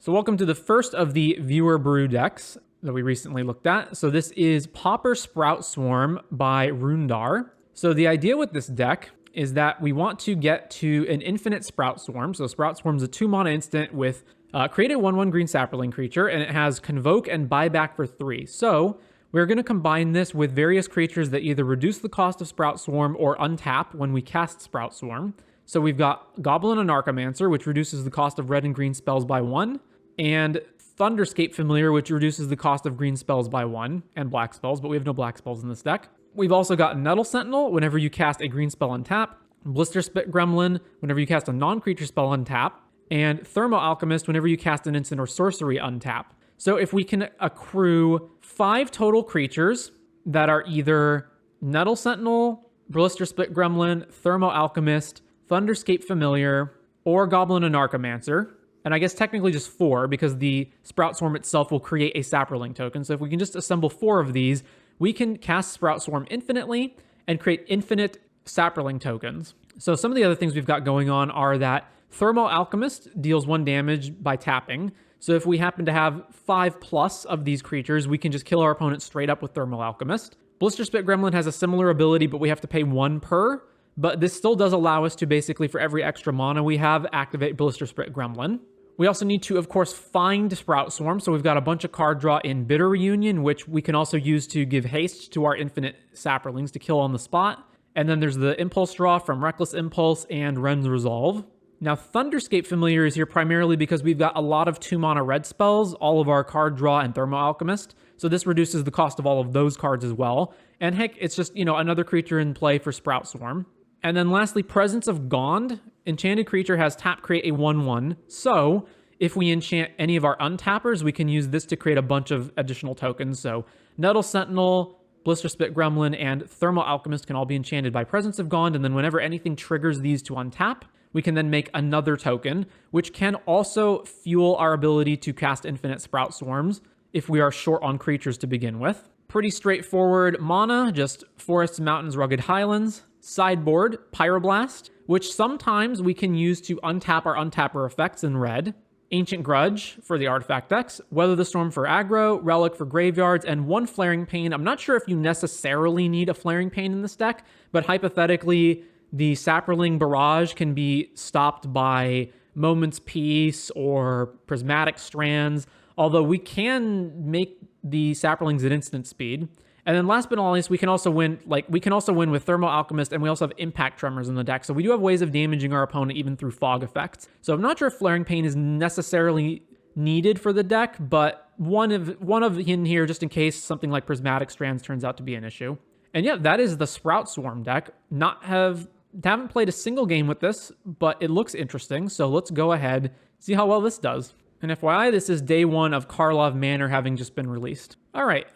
So welcome to the first of the viewer brew decks that we recently looked at. So this is Pauper Sprout Swarm by Roondar. So the idea with this deck is that we want to get to an infinite Sprout Swarm. So Sprout Swarm is a 2-mana instant with create a 1/1 green sapling creature, and it has Convoke and Buyback for 3. So we're going to combine this with various creatures that either reduce the cost of Sprout Swarm or untap when we cast Sprout Swarm. So we've got Goblin and Archimancer, which reduces the cost of red and green spells by 1, and Thunderscape Familiar, which reduces the cost of green spells by 1, and black spells, but we have no black spells in this deck. We've also got Nettle Sentinel, whenever you cast a green spell untap, Blister Spit Gremlin, whenever you cast a non-creature spell untap, and Thermo Alchemist, whenever you cast an instant or sorcery untap. So if we can accrue 5 total creatures that are either Nettle Sentinel, Blister Spit Gremlin, Thermo Alchemist, Thunderscape Familiar, or Goblin and Archimancer, and I guess technically just 4 because the Sprout Swarm itself will create a Saproling token. So if we can just assemble 4 of these, we can cast Sprout Swarm infinitely and create infinite Saproling tokens. So some of the other things we've got going on are that Thermo Alchemist deals 1 damage by tapping. So if we happen to have 5+ of these creatures, we can just kill our opponent straight up with Thermo Alchemist. Blister Spit Gremlin has a similar ability, but we have to pay 1 per. But this still does allow us to basically, for every extra mana we have, activate Blister Spit Gremlin. We also need to, of course, find Sprout Swarm. So we've got a bunch of card draw in Bitter Reunion, which we can also use to give haste to our infinite Saprolings to kill on the spot. And then there's the Impulse Draw from Reckless Impulse and Ren's Resolve. Now, Thunderscape Familiar is here primarily because we've got a lot of 2-mana red spells, all of our card draw and Thermo Alchemist. So this reduces the cost of all of those cards as well. And heck, it's just, another creature in play for Sprout Swarm. And then lastly, Presence of Gond. Enchanted creature has tap create a 1/1. So if we enchant any of our untappers, we can use this to create a bunch of additional tokens. So Nettle Sentinel, Blister Spit Gremlin, and Thermal Alchemist can all be enchanted by Presence of Gond. And then whenever anything triggers these to untap, we can then make another token, which can also fuel our ability to cast infinite Sprout Swarms if we are short on creatures to begin with. Pretty straightforward mana, just Forests, Mountains, Rugged Highlands. Sideboard, Pyroblast, which sometimes we can use to untap our untapper effects in red. Ancient Grudge for the artifact decks. Weather the Storm for aggro, Relic for graveyards, and 1 Flaring Pain. I'm not sure if you necessarily need a Flaring Pain in this deck, but hypothetically, the Saproling Barrage can be stopped by Moment's Peace or Prismatic Strands, although we can make the Saprolings at instant speed. And then last but not least, we can also win with Thermo Alchemist, and we also have Impact Tremors in the deck. So we do have ways of damaging our opponent even through fog effects. So I'm not sure if Flaring Pain is necessarily needed for the deck, but one of in here just in case something like Prismatic Strands turns out to be an issue. And yeah, that is the Sprout Swarm deck. Haven't played a single game with this, but it looks interesting. So let's go ahead, see how well this does. And FYI, this is day 1 of Karlov Manor having just been released. All right,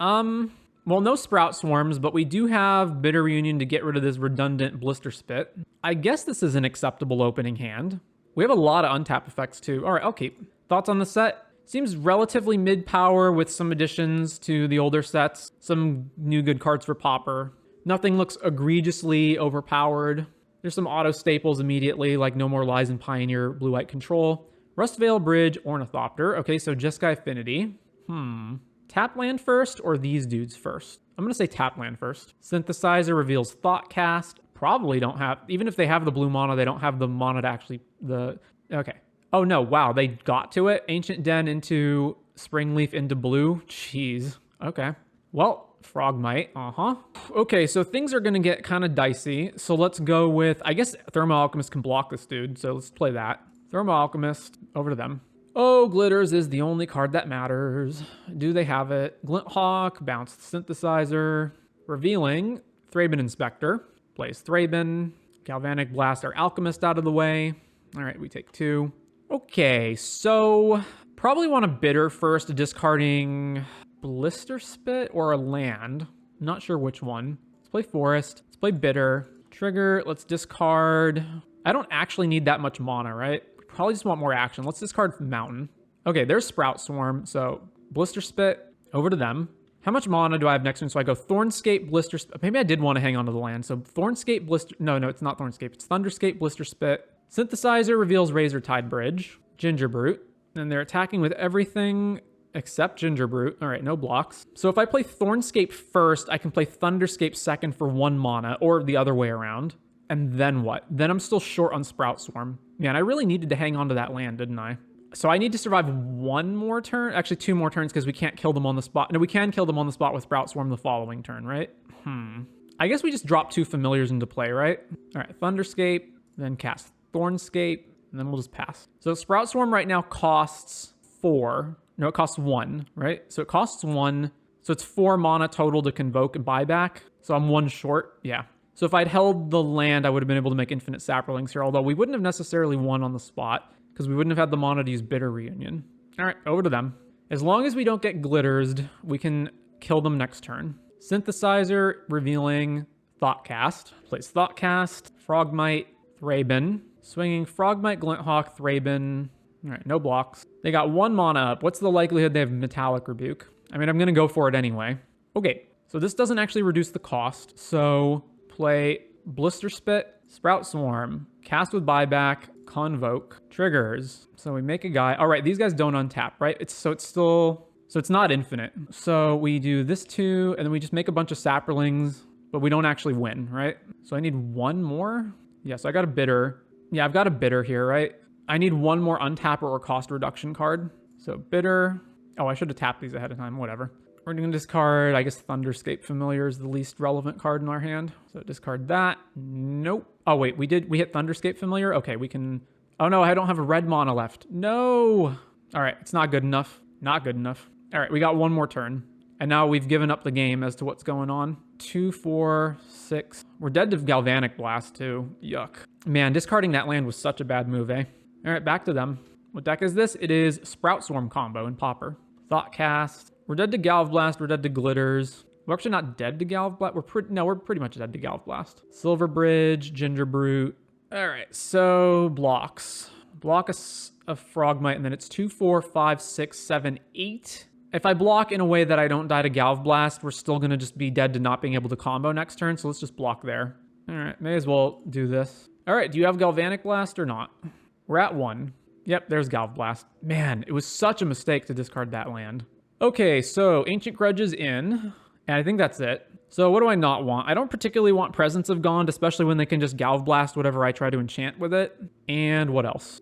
well, no Sprout Swarms, but we do have Bitter Reunion to get rid of this redundant Blister Spit. I guess this is an acceptable opening hand. We have a lot of untap effects too. All right, I'll keep. Thoughts on the set? Seems relatively mid-power with some additions to the older sets. Some new good cards for Pauper. Nothing looks egregiously overpowered. There's some auto staples immediately, like No More Lies and Pioneer, Blue-White Control. Rustvale Bridge, Ornithopter. Okay, so Jeskai Affinity. Tap land first or these dudes first? I'm going to say tap land first. Synthesizer reveals Thoughtcast. Probably don't have, even if they have the blue mana, they don't have the mana to actually, okay. Oh no, wow, they got to it. Ancient Den into Springleaf into blue. Jeez, okay. Well, Frogmite, Okay, so things are going to get kind of dicey. So let's go with, I guess Thermo Alchemist can block this dude, so let's play that. Thermo Alchemist, over to them. Oh, Glitters is the only card that matters. Do they have it? Glinthawk, Bounced Synthesizer, Revealing, Thraben Inspector, plays Thraben, Galvanic Blast our Alchemist out of the way. All right, we take 2. Okay, so probably want a Bitter first, discarding Blister Spit or a land. Not sure which one. Let's play Forest, let's play Bitter. Trigger, let's discard. I don't actually need that much mana, right? Probably just want more action. Let's discard Mountain. Okay, there's Sprout Swarm. So Blister Spit, over to them. How much mana do I have next turn? So I go Thornscape, Blister Spit. Maybe I did want to hang on to the land. So Thornscape, Blister... No, it's not Thornscape. It's Thunderscape, Blister Spit. Synthesizer reveals Razor Tide Bridge. Ginger Brute. And they're attacking with everything except Gingerbrute. All right, no blocks. So if I play Thornscape first, I can play Thunderscape second for 1 mana, or the other way around. And then what? Then I'm still short on Sprout Swarm. Man, I really needed to hang on to that land, didn't I? So I need to survive 1 more turn. Actually, 2 more turns because we can't kill them on the spot. No, we can kill them on the spot with Sprout Swarm the following turn, right? I guess we just drop 2 familiars into play, right? All right, Thunderscape, then cast Thornscape, and then we'll just pass. So Sprout Swarm right now costs 4. No, it costs 1, right? So it costs 1. So it's 4 mana total to convoke and buyback. So I'm 1 short. Yeah. So if I'd held the land, I would have been able to make infinite saplings here, although we wouldn't have necessarily won on the spot because we wouldn't have had the mana to use Bitter Reunion. All right, over to them. As long as we don't get Glittersed, we can kill them next turn. Synthesizer, revealing Thoughtcast. Plays Thoughtcast, Frogmite, Thraben. Swinging Frogmite, Glinthawk, Thraben. All right, no blocks. They got 1 mana up. What's the likelihood they have Metallic Rebuke? I mean, I'm going to go for it anyway. Okay, so this doesn't actually reduce the cost. So play Blister Spit, Sprout Swarm, cast with buyback, convoke, triggers. So we make a guy. All right, these guys don't untap, right? So it's not infinite. So we do this 2, and then we just make a bunch of Saprolings, but we don't actually win, right? So I need 1 more. Yeah, so I got a bitter. Yeah, I've got a bitter here, right? I need 1 more untapper or cost reduction card. So bitter. Oh, I should have tapped these ahead of time. Whatever. We're going to discard, I guess Thunderscape Familiar is the least relevant card in our hand. So discard that. Nope. Oh, wait, we hit Thunderscape Familiar? Okay, we can... Oh, no, I don't have a red mana left. No! All right, it's not good enough. Not good enough. All right, we got 1 more turn. And now we've given up the game as to what's going on. 2, 4, 6. We're dead to Galvanic Blast, too. Yuck. Man, discarding that land was such a bad move, eh? All right, back to them. What deck is this? It is Sprout Swarm combo in Pauper. Thoughtcast. We're dead to Galv Blast. We're dead to Glitters. We're actually not dead to Galv Blast. We're pretty much dead to Galv Blast. Silver Bridge, Gingerbrute. All right, so blocks. Block a Frogmite, and then it's 2, 4, 5, 6, 7, 8. If I block in a way that I don't die to Galv Blast, we're still going to just be dead to not being able to combo next turn, so let's just block there. All right, may as well do this. All right, do you have Galvanic Blast or not? We're at 1. Yep, there's Galv Blast. Man, it was such a mistake to discard that land. Okay, so Ancient Grudge is in, and I think that's it. So what do I not want? I don't particularly want Presence of Gond, especially when they can just Galv Blast whatever I try to enchant with it. And what else?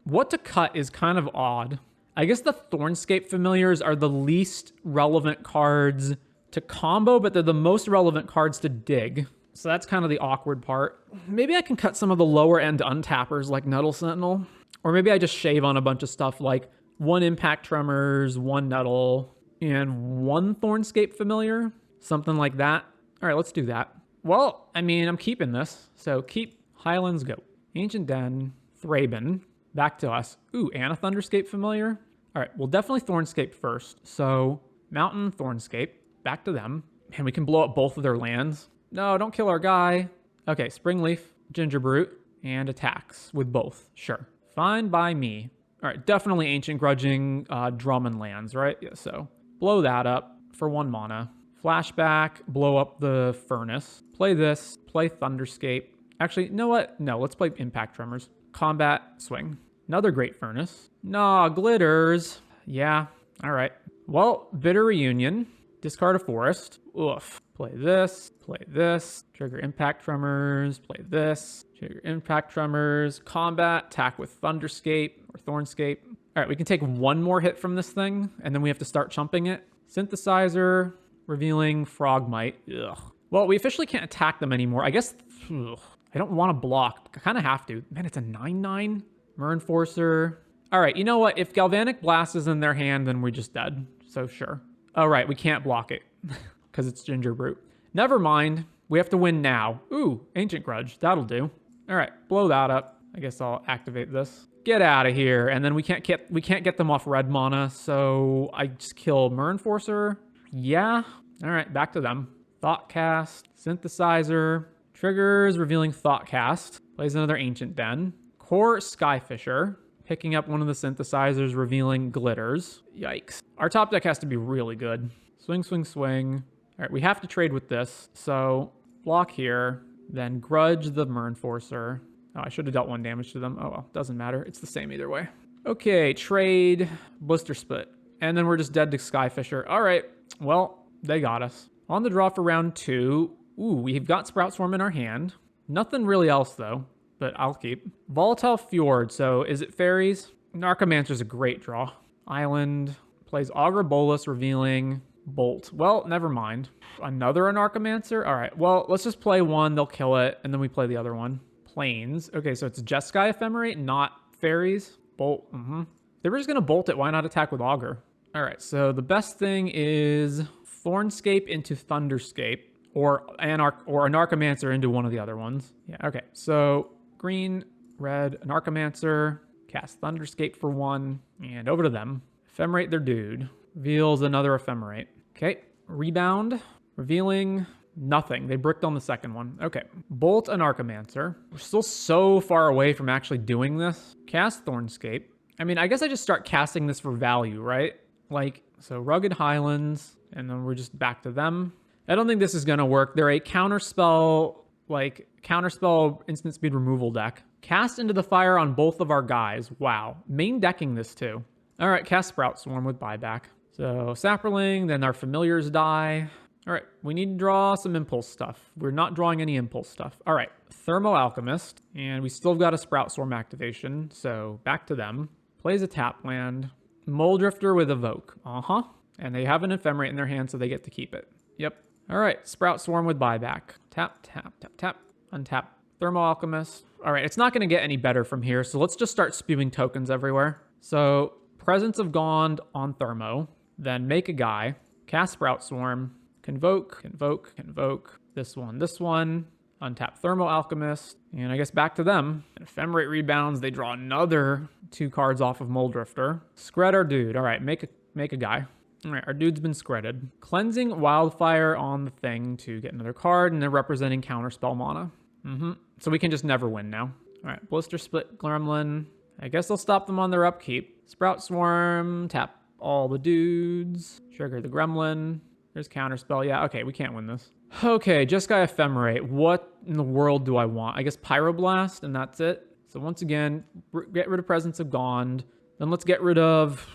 What to cut is kind of odd. I guess the Thornscape Familiars are the least relevant cards to combo, but they're the most relevant cards to dig. So that's kind of the awkward part. Maybe I can cut some of the lower end untappers like Nettle Sentinel. Or maybe I just shave on a bunch of stuff like 1 Impact Tremors, 1 Nettle, and 1 Thornscape Familiar. Something like that. All right, let's do that. Well, I mean, I'm keeping this. So keep Highlands Go. Ancient Den, Thraben, back to us. Ooh, and a Thunderscape Familiar. All right, well, definitely Thornscape first. So Mountain, Thornscape, back to them. And we can blow up both of their lands. No, don't kill our guy. Okay, Springleaf, Gingerbrute, and attacks with both. Sure. Fine by me. All right, definitely Ancient Grudging Drummond lands, right? Yeah, so blow that up for 1 mana. Flashback, blow up the Furnace. Play this, play Thunderscape. Actually, you know what? No, let's play Impact Tremors. Combat, swing. Another Great Furnace. Nah, Glitters. Yeah, all right. Well, Bitter Reunion. Discard a Forest. Oof. Play this, trigger Impact Tremors, play this, trigger Impact Tremors, combat, attack with Thunderscape or Thornscape. All right, we can take 1 more hit from this thing, and then we have to start chumping it. Synthesizer, revealing Frogmite. Ugh. Well, we officially can't attack them anymore. I guess, I don't want to block. I kind of have to. Man, it's a 9/9. Enforcer. All right, you know what? If Galvanic Blast is in their hand, then we're just dead. So sure. All right, we can't block it. Because it's Gingerbrute. Never mind. We have to win now. Ooh, Ancient Grudge. That'll do. All right, blow that up. I guess I'll activate this. Get out of here. And then we can't get them off red mana, so I just kill Enforcer. Yeah. All right, back to them. Thoughtcast, Synthesizer, triggers, revealing Thoughtcast. Plays another Ancient Den. Core Skyfisher, picking up one of the Synthesizers, revealing Glitters. Yikes. Our top deck has to be really good. Swing, swing, swing. All right, we have to trade with this. So block here, then Grudge the Enforcer. Oh, I should have dealt 1 damage to them. Oh, well, doesn't matter. It's the same either way. Okay, trade, Blister Spit. And then we're just dead to Skyfisher. All right, well, they got us. On the draw for round 2. Ooh, we've got Sprout Swarm in our hand. Nothing really else, though, but I'll keep. Volatile Fjord, so is it fairies? Narcomancer's a great draw. Island, plays Augur Bolus, revealing Bolt. Well, never mind. Another Anarchomancer? All right, well, let's just play one, they'll kill it, and then we play the other one. Plains. Okay, so it's Jeskai Ephemerate, not fairies. Bolt, They were just gonna bolt it, why not attack with Augur? All right, so the best thing is Thornscape into Thunderscape, or Anarchomancer into one of the other ones. Yeah, okay, so green, red, Anarchomancer, cast Thunderscape for 1, and over to them. Ephemerate their dude. Reveals another Ephemerate. Okay, rebound, revealing nothing. They bricked on the second one. Okay, Bolt Anarchomancer. We're still so far away from actually doing this. Cast Thornscape. I mean, I guess I just start casting this for value, right? Like, so Rugged Highlands, and then we're just back to them. I don't think this is gonna work. They're a counterspell instant speed removal deck. Cast into the fire on both of our guys. Wow. Main decking this too. All right, cast Sprout Swarm with buyback. So Saproling, then our familiars die. All right, we need to draw some impulse stuff. We're not drawing any impulse stuff. All right, Thermo Alchemist, and we still got a Sprout Swarm activation, so back to them. Plays a tap land. Mole Drifter with Evoke. And they have an Ephemerate in their hand, so they get to keep it. Yep. All right, Sprout Swarm with buyback. Tap, tap, tap, tap. Untap Thermo Alchemist. All right, it's not going to get any better from here, so let's just start spewing tokens everywhere. So Presence of Gond on Thermo, then make a guy, cast Sprout Swarm, convoke, this one, untap Thermo Alchemist, and I guess back to them. Ephemerate rebounds, they draw another 2 cards off of Mole Drifter. Scred our dude. All right, make a guy. All right, our dude's been scredded. Cleansing Wildfire on the thing to get another card, and they're representing counterspell mana. So we can just never win now. All right, Blister Split Gremlin. I guess I'll stop them on their upkeep. Sprout Swarm, tap all the dudes, trigger the Gremlin. There's counterspell. Yeah, okay, we can't win this. Okay, Jeskai Ephemerate. What in the world do I want? I guess Pyroblast, and that's it. So once again, get rid of Presence of Gond. Then let's get rid of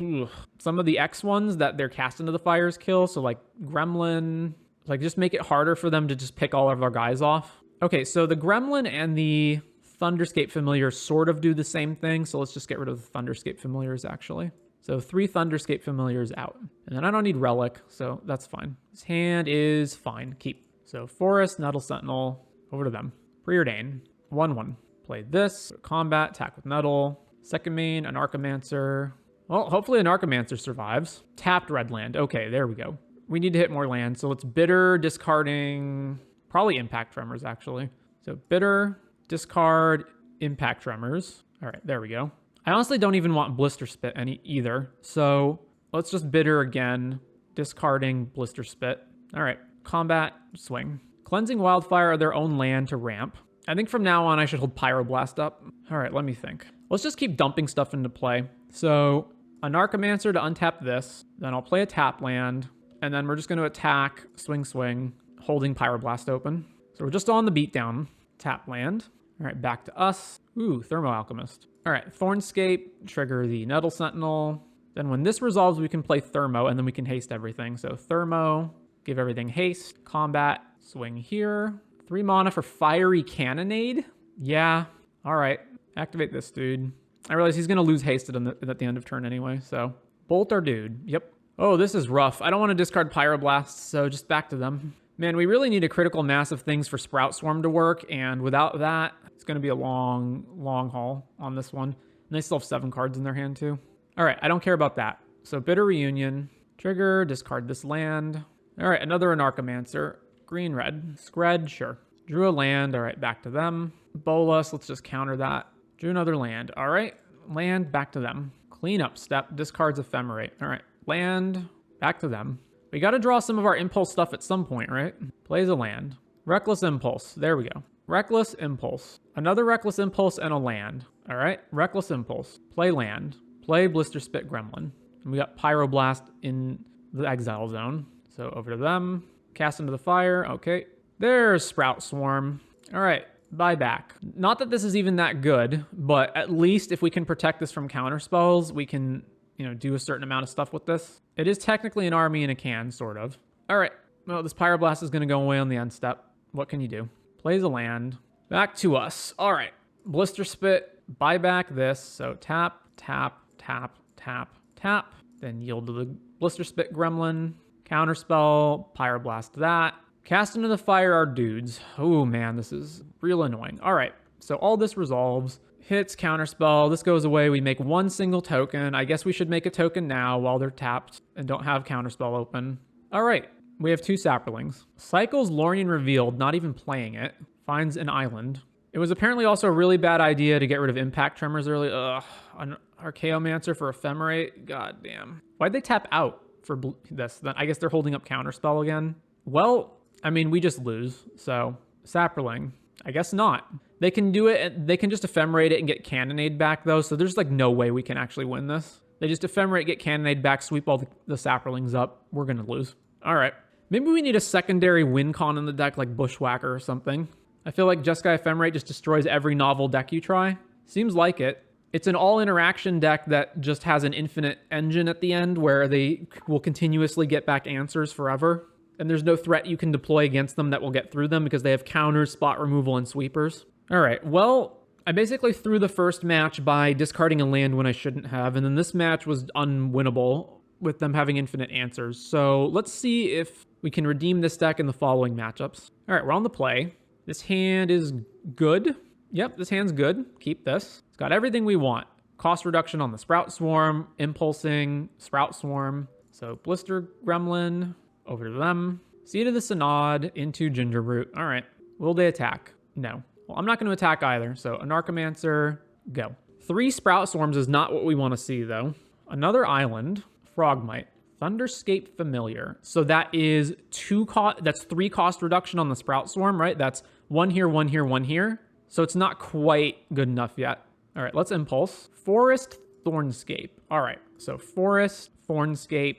some of the X ones that they're cast into the fires kill. So like Gremlin, like just make it harder for them to just pick all of our guys off. Okay, so the Gremlin and the Thunderscape Familiars sort of do the same thing. So let's just get rid of the Thunderscape Familiars actually. So 3 Thunderscape Familiars out. And then I don't need Relic, so that's fine. His hand is fine, keep. So Forest, Nettle Sentinel, over to them. Preordain, 1/1. Play this, combat, attack with Nettle. Second main, Anarchomancer. Well, hopefully Anarchomancer survives. Tapped red land. Okay, there we go. We need to hit more land, so let's Bitter, discarding, probably Impact Tremors, actually. So Bitter, discard, Impact Tremors. All right, there we go. I honestly don't even want Blister Spit either, so let's just Bitter again, discarding Blister Spit. All right, combat, swing. Cleansing Wildfire, their own land to ramp. I think from now on I should hold Pyroblast up. All right, let me think. Let's just keep dumping stuff into play. So Anarchomancer to untap this, then I'll play a tap land, and then we're just going to attack, swing, holding Pyroblast open. So we're just on the beatdown. Tap land. All right, back to us. Ooh, Thermo Alchemist. All right, Thornscape, trigger the Nettle Sentinel. Then when this resolves, we can play Thermo, and then we can haste everything. So Thermo, give everything haste, combat, swing here. 3 mana for Fiery Cannonade? Yeah, all right. Activate this dude. I realize he's going to lose haste at the end of turn anyway, so. Bolt our dude. Yep. Oh, this is rough. I don't want to discard Pyroblast, so just back to them. Man, we really need a critical mass of things for Sprout Swarm to work, and without that, it's going to be a long haul on this one. And they still have 7 cards in their hand, too. All right, I don't care about that. So Bitter Reunion. Trigger, discard this land. All right, another Anarchomancer. Green, red. Scred, sure. Drew a land. All right, back to them. Bolus, let's just counter that. Drew another land. All right, land, back to them. Cleanup step, discards Ephemerate. All right, land, back to them. We got to draw some of our impulse stuff at some point, right? Plays a land. Reckless Impulse. There we go. Reckless Impulse. Another Reckless Impulse and a land. All right, Reckless Impulse. Play land. Play Blister Spit Gremlin. And we got Pyroblast in the exile zone. So over to them. Cast into the fire. Okay. There's Sprout Swarm. All right. buyback. Not that this is even that good, but at least if we can protect this from counter spells, we can, do a certain amount of stuff with this. It is technically an army in a can, sort of. All right. Well, this Pyroblast is going to go away on the end step. What can you do? Plays a land. Back to us. All right. Blister Spit. Buy back this. So tap, tap, tap, tap, tap. Then yield to the Blister Spit Gremlin. Counterspell. Pyroblast that. Cast into the fire our dudes. Oh, man. This is real annoying. All right. So all this resolves. Hits, counterspell. This goes away. We make one single token. I guess we should make a token now while they're tapped and don't have counterspell open. All right. We have 2 Saprolings. Cycles Lorien Revealed, not even playing it. Finds an island. It was apparently also a really bad idea to get rid of Impact Tremors early. Ugh. An Archaeomancer for Ephemerate. God damn. Why'd they tap out for this? Then I guess they're holding up counterspell again. Well, I mean, we just lose. So, Saproling. I guess not. They can do it. They can just Ephemerate it and get Cannonade back, though. So there's like no way we can actually win this. They just Ephemerate, get Cannonade back, sweep all the Saprolings up. We're going to lose. All right. Maybe we need a secondary win con in the deck, like Bushwhacker or something. I feel like Jeskai Ephemerate just destroys every novel deck you try. Seems like it. It's an all-interaction deck that just has an infinite engine at the end where they will continuously get back answers forever. And there's no threat you can deploy against them that will get through them because they have counters, spot removal, and sweepers. All right, well, I basically threw the first match by discarding a land when I shouldn't have, and then this match was unwinnable with them having infinite answers. So let's see if we can redeem this deck in the following matchups. All right, we're on the play. This hand is good. Yep, this hand's good. Keep this. It's got everything we want. Cost reduction on the Sprout Swarm, Impulsing, Sprout Swarm. So Blister Gremlin, over to them. Seed of the Synod into Gingerbrute. All right, will they attack? No. Well, I'm not going to attack either, so Anarchomancer, go. 3 Sprout Swarms is not what we want to see, though. Another island, Frogmite. Thunderscape Familiar. So that is 3 cost reduction on the Sprout Swarm, right? That's 1 here, 1 here, 1 here. So it's not quite good enough yet. All right, let's Impulse. Forest Thornscape. All right, so Forest, Thornscape.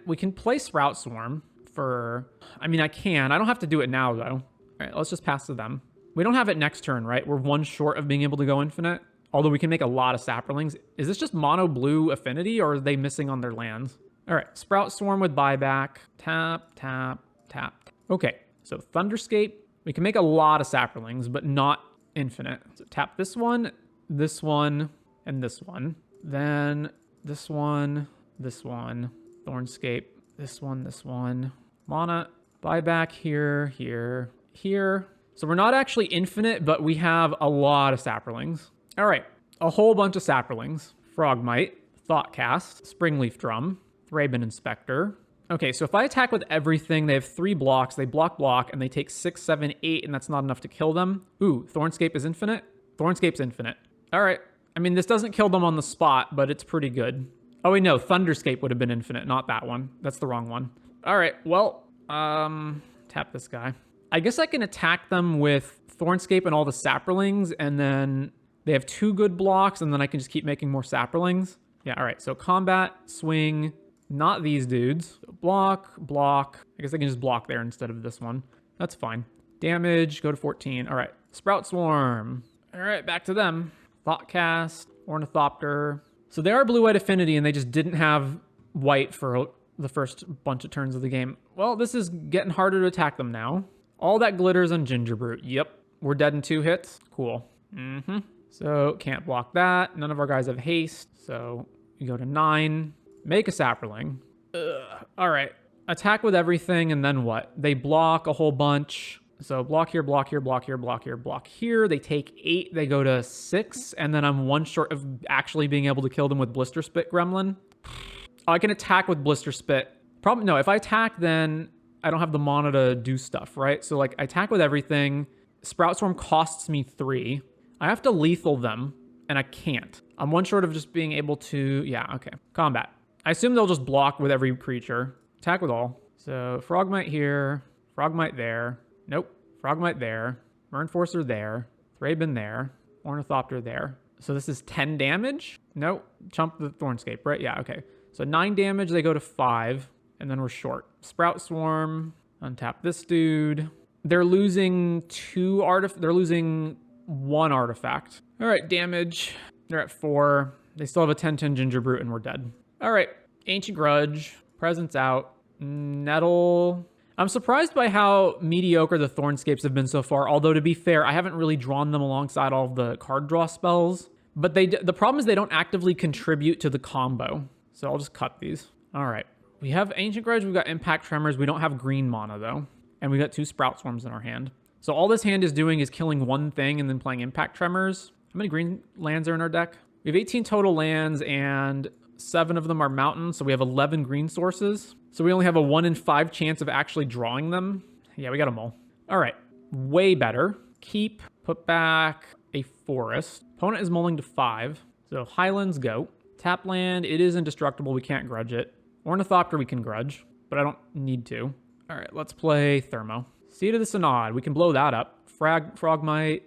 We can play Sprout Swarm for... I mean, I can. I don't have to do it now, though. All right, let's just pass to them. We don't have it next turn, right? We're 1 short of being able to go infinite. Although we can make a lot of Saprolings. Is this just mono blue affinity, or are they missing on their lands? All right, Sprout Swarm with buyback. Tap, tap, tap. Okay, so Thunderscape. We can make a lot of Saprolings, but not infinite. So tap this one, and this one. Then this one, Thornscape, this one. Mana, buyback here, here, here. So we're not actually infinite, but we have a lot of Saprolings. All right, a whole bunch of Saprolings. Frogmite, Thoughtcast, Springleaf Drum, Thraben Inspector. Okay, so if I attack with everything, they have 3 blocks, they block, and they take 6, 7, 8, and that's not enough to kill them. Ooh, Thornscape is infinite? Thornscape's infinite. All right. I mean, this doesn't kill them on the spot, but it's pretty good. Oh, wait, no, Thunderscape would have been infinite, not that one. That's the wrong one. All right, well, tap this guy. I guess I can attack them with Thornscape and all the Saprolings, and then they have 2 good blocks, and then I can just keep making more Saprolings. Yeah, all right, so combat, swing, not these dudes. Block. I guess I can just block there instead of this one. That's fine. Damage, go to 14. All right, Sprout Swarm. All right, back to them. Thoughtcast, Ornithopter. So they are blue-white affinity, and they just didn't have white for the first bunch of turns of the game. Well, this is getting harder to attack them now. All that glitters on Gingerbrute. Yep, we're dead in 2 hits. Cool. So can't block that. None of our guys have haste, so you go to 9. Make a Saproling. All right. Attack with everything, and then what? They block a whole bunch. So block here, block here, block here, block here, block here. They take 8. They go to 6, and then I'm 1 short of actually being able to kill them with Blister Spit Gremlin. Oh, I can attack with Blister Spit. No, if I attack, then I don't have the mana to do stuff, right? So, like, I attack with everything. Sprout Swarm costs me 3. I have to lethal them, and I can't. I'm 1 short of just being able to... Yeah, okay. Combat. I assume they'll just block with every creature. Attack with all. So, Frogmite here. Frogmite there. Nope. Frogmite there. Mernforcer there. Thraben there. Ornithopter there. So this is 10 damage? Nope. Chump the Thornscape, right? Yeah, okay. So 9 damage, they go to 5. And then we're short. Sprout Swarm. Untap this dude. They're losing they're losing 1 artifact. All right, damage. They're at 4. They still have a 10/10 Ginger Brute and we're dead. All right, Ancient Grudge. Presence out. Nettle. I'm surprised by how mediocre the Thornscapes have been so far. Although, to be fair, I haven't really drawn them alongside all of the card draw spells. But the problem is they don't actively contribute to the combo. So I'll just cut these. All right. We have Ancient Grudge. We've got Impact Tremors. We don't have green mana, though. And we got 2 Sprout Swarms in our hand. So all this hand is doing is killing one thing and then playing Impact Tremors. How many green lands are in our deck? We have 18 total lands and 7 of them are mountains. So we have 11 green sources. So we only have a 1 in 5 chance of actually drawing them. Yeah, we got them all. All right. Way better. Keep. Put back a forest. Opponent is mulling to 5. So Highlands Goat. Tap land. It is indestructible. We can't grudge it. Ornithopter we can grudge, but I don't need to. All right, let's play Thermo. Seed of the Synod. We can blow that up. Frogmite.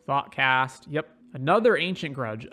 Thoughtcast. Yep. Another Ancient Grudge.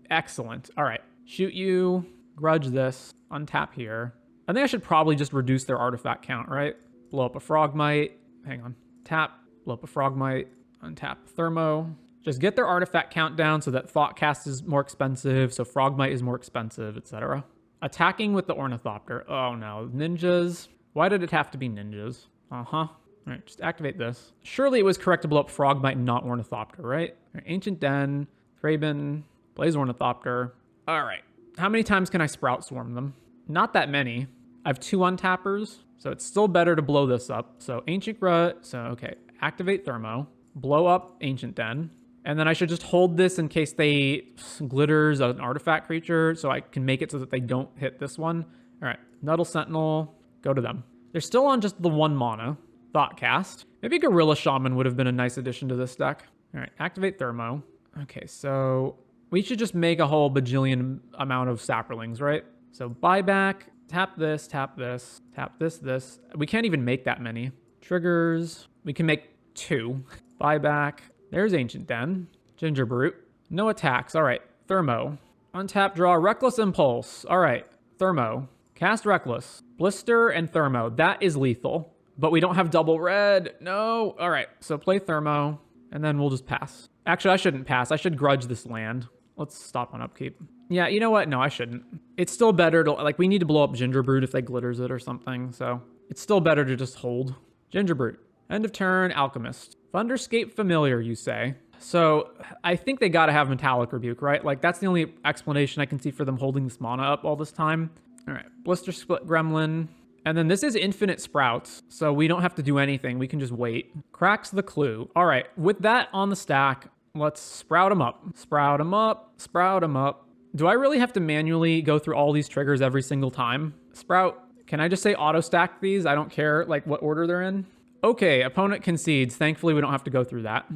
Excellent. All right. Shoot you. Grudge this. Untap here. I think I should probably just reduce their artifact count, right? Blow up a Frogmite. Hang on. Tap. Blow up a Frogmite. Untap Thermo. Just get their artifact count down so that Thoughtcast is more expensive, so Frogmite is more expensive, etc. Attacking with the Ornithopter. Oh no. Ninjas. Why did it have to be ninjas? All right, just activate this. Surely it was correct to blow up Frogmite and not Ornithopter, right? All right, Ancient Den, Thraben, Blaze Ornithopter. All right. How many times can I Sprout Swarm them? Not that many. I have 2 untappers, so it's still better to blow this up. So Ancient Grudge. So, okay. Activate Thermo. Blow up Ancient Den. And then I should just hold this in case they glitters an artifact creature so I can make it so that they don't hit this one. All right. Nuddle Sentinel. Go to them. They're still on just the 1 mana. Thoughtcast. Maybe Gorilla Shaman would have been a nice addition to this deck. All right. Activate Thermo. Okay, so we should just make a whole bajillion amount of Saprolings, right? So buyback. Tap this, tap this, tap this. We can't even make that many. Triggers. We can make 2. Buyback. There's Ancient Den. Ginger Brute. No attacks. All right. Thermo. Untap, draw. Reckless Impulse. All right. Thermo. Cast Reckless. Blister and Thermo. That is lethal. But we don't have double red. No. All right. So play Thermo. And then we'll just pass. Actually, I shouldn't pass. I should grudge this land. Let's stop on upkeep. Yeah, you know what? No, I shouldn't. It's still better to... Like, we need to blow up Ginger Brute if they glitters it or something. So it's still better to just hold. Ginger Brute. End of turn, Alchemist. Thunderscape Familiar, you say. So I think they got to have Metallic Rebuke, right? Like, that's the only explanation I can see for them holding this mana up all this time. All right, Blister Split Gremlin. And then this is infinite sprouts, so we don't have to do anything. We can just wait. Cracks the Clue. All right, with that on the stack, let's sprout them up. Sprout them up, sprout them up. Do I really have to manually go through all these triggers every single time? Sprout, can I just say auto stack these? I don't care like what order they're in. Okay, opponent concedes. Thankfully, we don't have to go through that.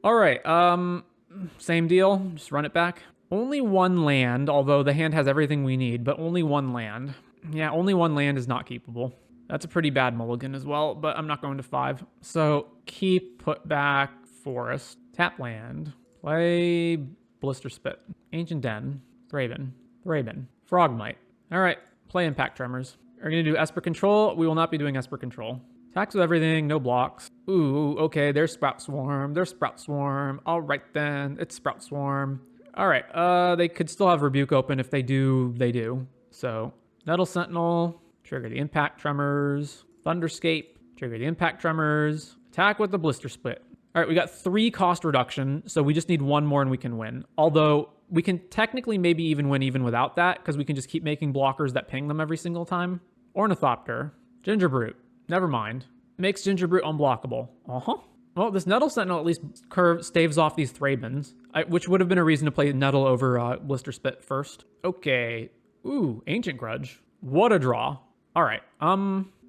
All right, same deal. Just run it back. Only 1 land, although the hand has everything we need, but only 1 land. Yeah, only 1 land is not keepable. That's a pretty bad mulligan as well, but I'm not going to 5. So keep, put back, forest, tap land, play Blister Spit, Ancient Den, Thraben, Frogmite. All right, play Impact Tremors. Are we going to do Esper Control? We will not be doing Esper Control. Attacks with everything, no blocks. Ooh, okay, there's Sprout Swarm. There's Sprout Swarm. All right then, it's Sprout Swarm. All right, they could still have Rebuke open. If they do, they do. So, Nettle Sentinel, trigger the Impact Tremors. Thunderscape, trigger the Impact Tremors. Attack with the Blister Split. All right, we got 3 cost reduction, so we just need 1 more and we can win. Although, we can technically maybe even win even without that, because we can just keep making blockers that ping them every single time. Ornithopter, Ginger Brute. Never mind. Makes Ginger Brute unblockable. Well, this Nettle Sentinel at least staves off these Thrabens, which would have been a reason to play Nettle over Blister Spit first. Okay. Ooh, Ancient Grudge. What a draw. All right.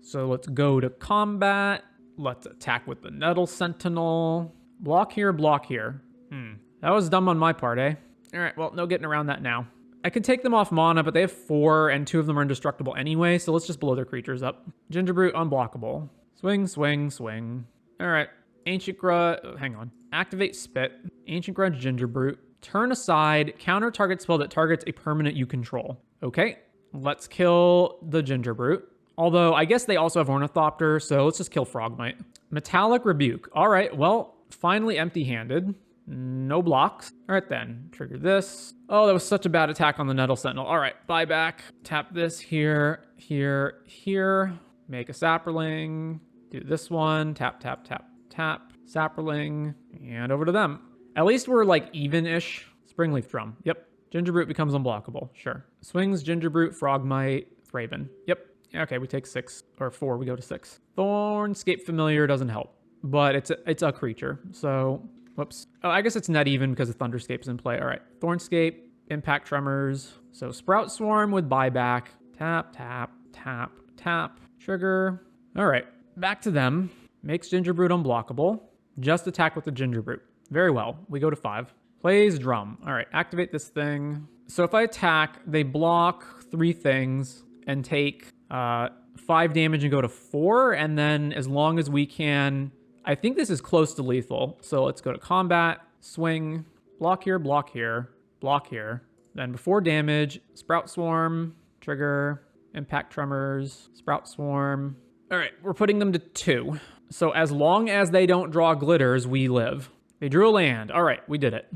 So let's go to combat. Let's attack with the Nettle Sentinel. Block here, block here. That was dumb on my part, eh? All right, well, no getting around that now. I could take them off mana, but they have 4, and 2 of them are indestructible anyway, so let's just blow their creatures up. Ginger Brute, unblockable. Swing, swing, swing. All right. Ancient Grudge... hang on. Activate Spit. Ancient Grudge, Ginger Brute. Turn aside. Counter target spell that targets a permanent you control. Okay. Let's kill the Ginger Brute. Although, I guess they also have Ornithopter, so let's just kill Frogmite. Metallic Rebuke. All right, well, finally empty-handed. No blocks. All right, then. Trigger this. Oh, that was such a bad attack on the Nettle Sentinel. All right, buyback. Tap this here, here, here. Make a Sapperling. Do this one. Tap, tap, tap, tap. Sapperling. And over to them. At least we're, like, even-ish. Springleaf Drum. Yep. Gingerbrute becomes unblockable. Sure. Swings, Gingerbrute, Frogmite, Thraben. Yep. Okay, we take 6. Or 4, we go to 6. Thornscape Familiar doesn't help. But it's a creature, so... Whoops. Oh, I guess it's net even because the Thunderscape's in play. All right. Thornscape, Impact Tremors. So Sprout Swarm with buyback. Tap, tap, tap, tap. Trigger. All right. Back to them. Makes Gingerbrute unblockable. Just attack with the Gingerbrute. Very well. We go to 5. Plays Drum. All right. Activate this thing. So if I attack, they block 3 things and take 5 damage and go to 4. And then as long as we can... I think this is close to lethal. So let's go to combat, swing, block here, block here, block here. Then before damage, Sprout Swarm, trigger, Impact Tremors, Sprout Swarm. All right, we're putting them to 2. So as long as they don't draw glitters, we live. They drew a land. All right, we did it.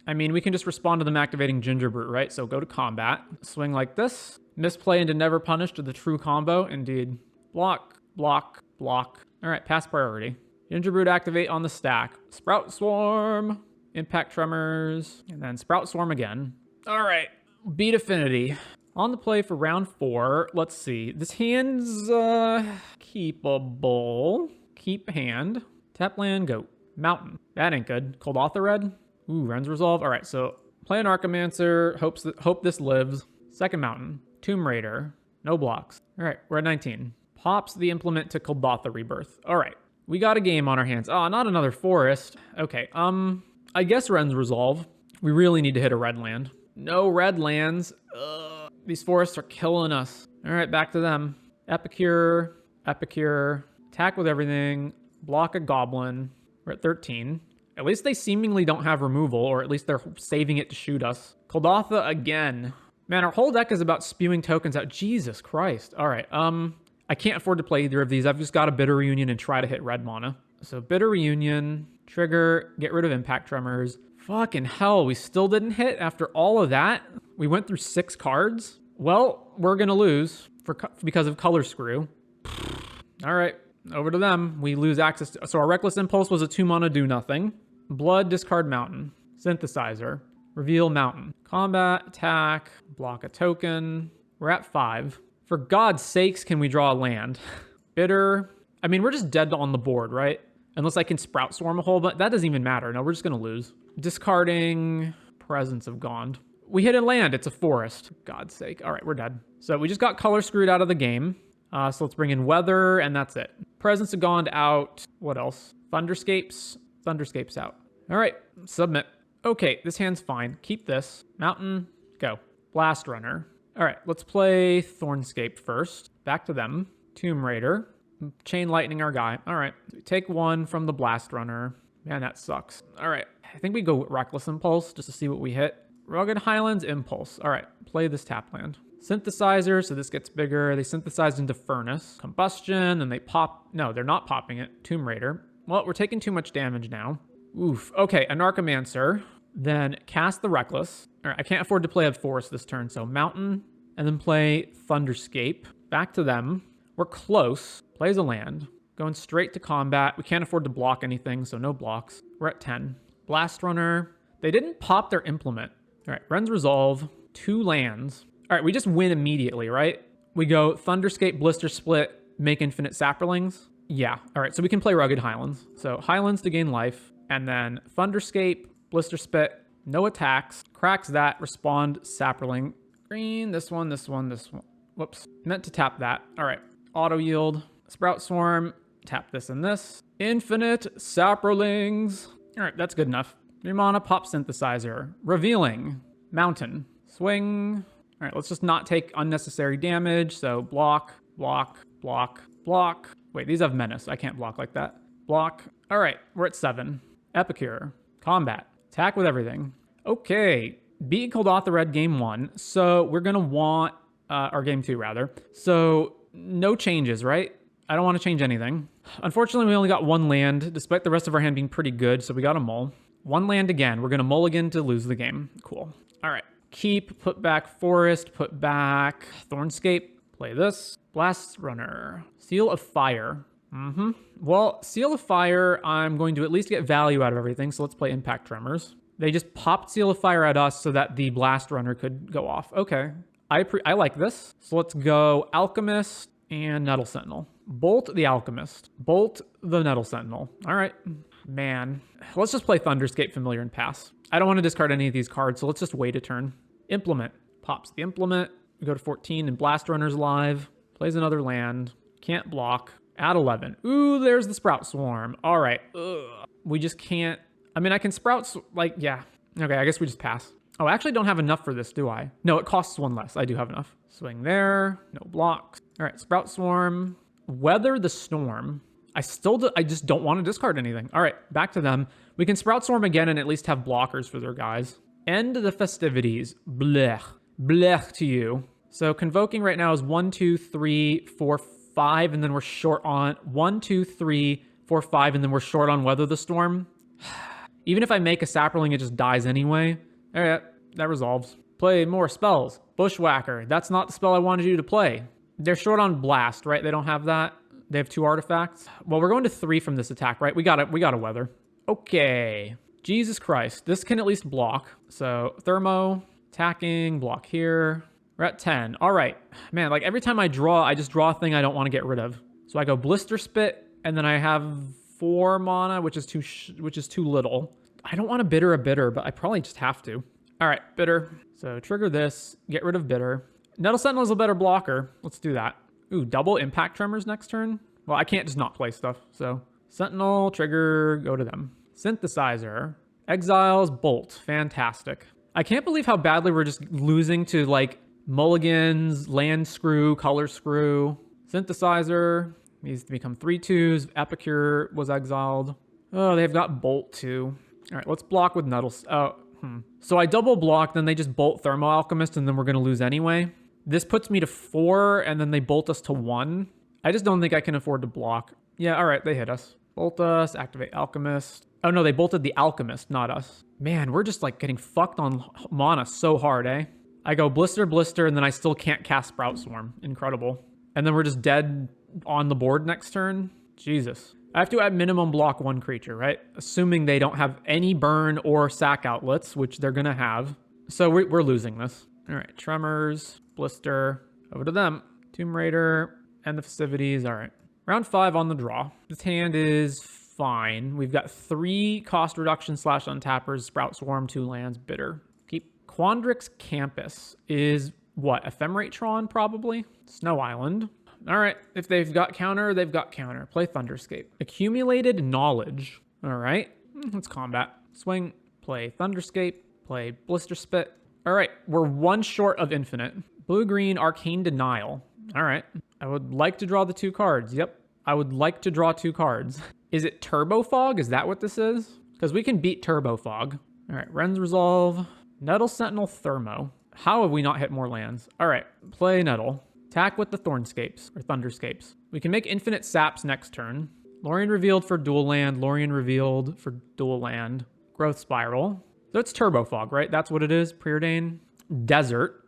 I mean, we can just respond to them activating Gingerbrute, right? So go to combat, swing like this, misplay into Never Punish to the true combo. Indeed. Block, block, block. All right, pass priority. Gingerbrute activate on the stack. Sprout Swarm, Impact Tremors, and then Sprout Swarm again. All right, beat Affinity. On the play for round 4, let's see. This hand's keepable. Keep hand. Tap land, go. Mountain. That ain't good. Cold Author Red. Ooh, Ren's Resolve. All right, so play an Archimancer. Hope this lives. Second Mountain. Tomb Raider. No blocks. All right, we're at 19. Pops the implement to Kuldotha Rebirth. All right. We got a game on our hands. Oh, not another forest. Okay, I guess Ren's Resolve. We really need to hit a red land. No red lands. Ugh, these forests are killing us. All right, back to them. Epicure, Epicure, attack with everything, block a goblin. We're at 13. At least they seemingly don't have removal, or at least they're saving it to shoot us. Kuldotha again. Man, our whole deck is about spewing tokens out. Jesus Christ. All right, I can't afford to play either of these. I've just got a Bitter Reunion and try to hit red mana. So Bitter Reunion, trigger, get rid of Impact Tremors. Fucking hell, we still didn't hit after all of that? We went through 6 cards? Well, we're gonna lose because of Color Screw. All right, over to them. We lose access to... So our Reckless Impulse was a 2 mana do nothing. Blood, discard Mountain. Synthesizer. Reveal Mountain. Combat, attack, block a token. We're at 5. For God's sakes, can we draw a land? Bitter. I mean, we're just dead on the board, right? Unless I can Sprout Swarm a whole, but that doesn't even matter. No, we're just going to lose. Discarding Presence of Gond. We hit a land. It's a forest. For God's sake. All right, we're dead. So we just got color screwed out of the game. So let's bring in Weather, and that's it. Presence of Gond out. What else? Thunderscapes. Thunderscapes out. All right, submit. Okay, this hand's fine. Keep this. Mountain, go. Blast Runner. All right, let's play Thornscape first. Back to them. Tomb Raider. Chain Lightning our guy. All right, take 1 from the Blast Runner. Man, that sucks. All right, I think we go with Reckless Impulse just to see what we hit. Rugged Highlands, Impulse. All right, play this tap land. Synthesizer, so this gets bigger. They synthesized into Furnace. Combustion, and they pop... No, they're not popping it. Tomb Raider. Well, we're taking too much damage now. Oof. Okay, a Narcomancer. Then cast the Reckless. All right, I can't afford to play a forest this turn, so Mountain, and then play Thunderscape. Back to them. We're close. Plays a land. Going straight to combat. We can't afford to block anything, so no blocks. We're at 10. Blast Runner. They didn't pop their implement. All right, Ren's Resolve. 2 lands. All right, we just win immediately, right? We go Thunderscape, Blister Split, make infinite Sapperlings. Yeah, all right, so we can play Rugged Highlands. So Highlands to gain life, and then Thunderscape, Blister Spit, no attacks, cracks that, respond, Sapperling. Green, this one, this one, this one. Whoops, meant to tap that. All right, auto yield, Sprout Swarm, tap this and this. Infinite Sapperlings. All right, that's good enough. 3 mana, pop Synthesizer. Revealing, Mountain, swing. All right, let's just not take unnecessary damage. So block, block, block, block. Wait, these have Menace. I can't block like that. Block. All right, we're at 7. Epicure, combat. Attack with everything. Okay, beat Kuldotha Red game 1. So we're going to want, or game 2 rather. So no changes, right? I don't want to change anything. Unfortunately, we only got one land, despite the rest of our hand being pretty good, so we got a mull. One land again. We're going to mulligan to lose the game. Cool. All right. Keep, put back Forest, put back Thornscape. Play this. Blast Runner. Seal of Fire. Well, Seal of Fire, I'm going to at least get value out of everything, so let's play Impact Tremors. They just popped Seal of Fire at us so that the Blast Runner could go off. Okay. I like this. So let's go Alchemist and Nettle Sentinel. Bolt the Alchemist. Bolt the Nettle Sentinel. All right. Man. Let's just play Thunderscape Familiar and pass. I don't want to discard any of these cards, so let's just wait a turn. Implement. Pops the Implement. We go to 14 and Blast Runner's live. Plays another land. Can't block. At 11. Ooh, there's the Sprout Swarm. All right. Ugh. We just can't. I mean, I can Sprout, like, yeah. Okay, I guess we just pass. Oh, I actually don't have enough for this, do I? No, it costs one less. I do have enough. Swing there. No blocks. All right, Sprout Swarm. Weather the Storm. I just don't want to discard anything. All right, back to them. We can Sprout Swarm again and at least have blockers for their guys. End the festivities. Blech. Blech to you. So convoking right now is 1, 2, 3, 4, 5, and then we're short on 1, 2, 3, 4, 5, and then we're short on Weather the Storm. Even if I make a Saproling, it just dies anyway. All right, that resolves. Play more spells. Bushwhacker. That's not the spell I wanted you to play. They're short on Blast, right? They don't have that. They have 2 artifacts. Well, we're going to 3 from this attack, right? We got a Weather. Okay. Jesus Christ. This can at least block. So Thermo, attacking, block here. We're at 10. All right. Man, like every time I just draw a thing I don't want to get rid of. So I go Blister Spit, and then I have 4 mana, which is too little. I don't want to bitter a bitter, but I probably just have to. All right, bitter. So trigger this, get rid of bitter. Nettle Sentinel is a better blocker. Let's do that. Ooh, double Impact Tremors next turn. Well, I can't just not play stuff. So Sentinel, trigger, go to them. Synthesizer, Exiles, Bolt. Fantastic. I can't believe how badly we're just losing to like mulligans, land screw, color screw. Synthesizer needs to become 3/2s. Epicure was exiled. Oh, they've got Bolt too. All right, let's block with Nettles. So I double block, then they just Bolt Thermo Alchemist, and then we're going to lose anyway. This puts me to 4, and then they bolt us to 1. I just don't think I can afford to block. Yeah, all right, they hit us. Bolt us, activate Alchemist. Oh no, they bolted the Alchemist, not us. Man, we're just like getting fucked on mana so hard, eh? I go Blister, Blister, and then I still can't cast Sprout Swarm. Incredible. And then we're just dead on the board next turn. Jesus. I have to at minimum block 1 creature, right? Assuming they don't have any burn or sack outlets, which they're going to have. So we're losing this. All right, Tremors, Blister, over to them. Tomb Raider, and the festivities. All right. Round 5 on the draw. This hand is fine. We've got 3 cost reduction / untappers, Sprout Swarm, 2 lands, bitter. Keep. Quandrix Campus is what? Ephemerate Tron, probably? Snow Island. All right. If they've got counter, they've got counter. Play Thunderscape. Accumulated Knowledge. All right. Let's combat. Swing. Play Thunderscape. Play Blister Spit. All right. We're 1 short of infinite. Blue-green Arcane Denial. All right. I would like to draw the 2 cards. Yep. I would like to draw 2 cards. Is it Turbo Fog? Is that what this is? Because we can beat Turbo Fog. All right. Ren's Resolve. Nettle Sentinel Thermo. How have we not hit more lands? All right. Play Nettle. Attack with the Thornscapes, or Thunderscapes. We can make infinite saps next turn. Lorien Revealed for dual land. Lorien Revealed for dual land. Growth Spiral. So it's Turbo Fog, right? That's what it is. Preordain. Desert.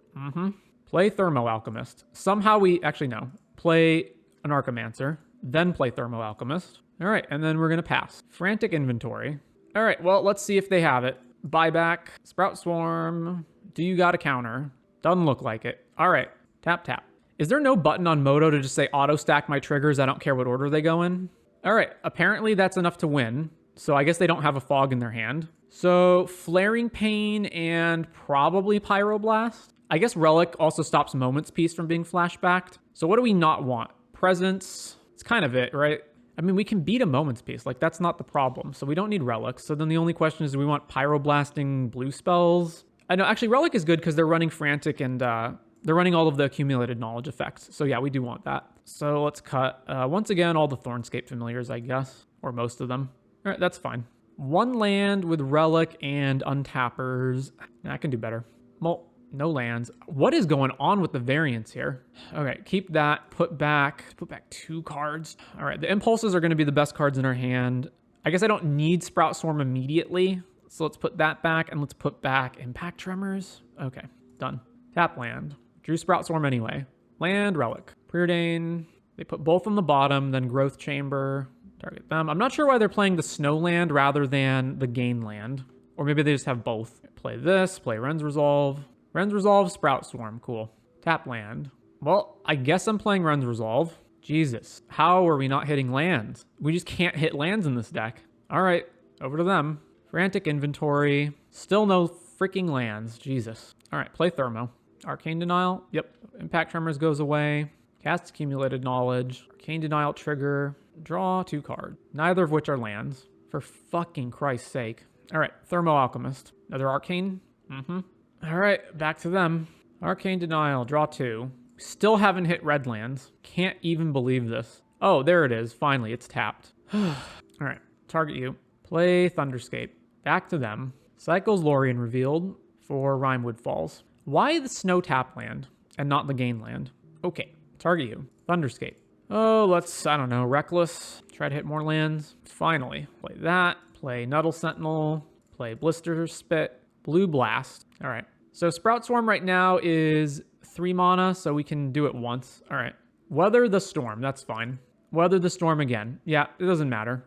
Play Thermo Alchemist. Somehow actually no. Play an Archimancer. Then play Thermo Alchemist. All right, and then we're going to pass. Frantic Inventory. All right, well, let's see if they have it. Buyback. Sprout Swarm. Do you got a counter? Doesn't look like it. All right, tap, tap. Is there no button on Moto to just say auto stack my triggers? I don't care what order they go in. All right, apparently that's enough to win. So I guess they don't have a fog in their hand. So Flaring Pain and probably Pyroblast. I guess Relic also stops Moment's Peace from being flashbacked. So what do we not want? Presence. It's kind of it, right? I mean, we can beat a Moment's Peace. Like, that's not the problem. So we don't need Relics. So then the only question is, do we want Pyroblasting blue spells? I know, actually, Relic is good because they're running Frantic and they're running all of the accumulated knowledge effects. So yeah, we do want that. So let's cut, once again, all the Thornscape familiars, I guess. Or most of them. All right, that's fine. 1 land with Relic and Untappers. I can do better. Well, No lands. What is going on with the variance here? Okay, keep that. Put back 2 cards. All right, the impulses are going to be the best cards in our hand. I guess I don't need Sprout Swarm immediately. So let's put that back, and let's put back Impact Tremors. Okay, done. Tap land. Drew Sprout Swarm anyway. Land, Relic. Preordain. They put both on the bottom, then Growth Chamber. Target them. I'm not sure why they're playing the Snow Land rather than the Gain Land. Or maybe they just have both. Play this, play Ren's Resolve. Ren's Resolve, Sprout Swarm, cool. Tap land. Well, I guess I'm playing Ren's Resolve. Jesus, how are we not hitting lands? We just can't hit lands in this deck. All right, over to them. Frantic Inventory. Still no freaking lands, Jesus. All right, play Thermo. Arcane Denial, yep. Impact Tremors goes away. Cast Accumulated Knowledge. Arcane Denial trigger. Draw 2 cards. Neither of which are lands. For fucking Christ's sake. All right, Thermo Alchemist. Another Arcane? All right, back to them. Arcane Denial, draw 2. Still haven't hit red lands. Can't even believe this. Oh, there it is. Finally, it's tapped. All right, target you. Play Thunderscape. Back to them. Cycles Lorien revealed for Rimewood Falls. Why the snow tap land and not the gain land? Okay, target you. Thunderscape. Oh, let's, I don't know, Reckless. Try to hit more lands. Finally, play that. Play Nuddle Sentinel. Play Blister Spit. Blue Blast. All right. So Sprout Swarm right now is 3 mana, so we can do it once. All right. Weather the Storm. That's fine. Weather the Storm again. Yeah, it doesn't matter.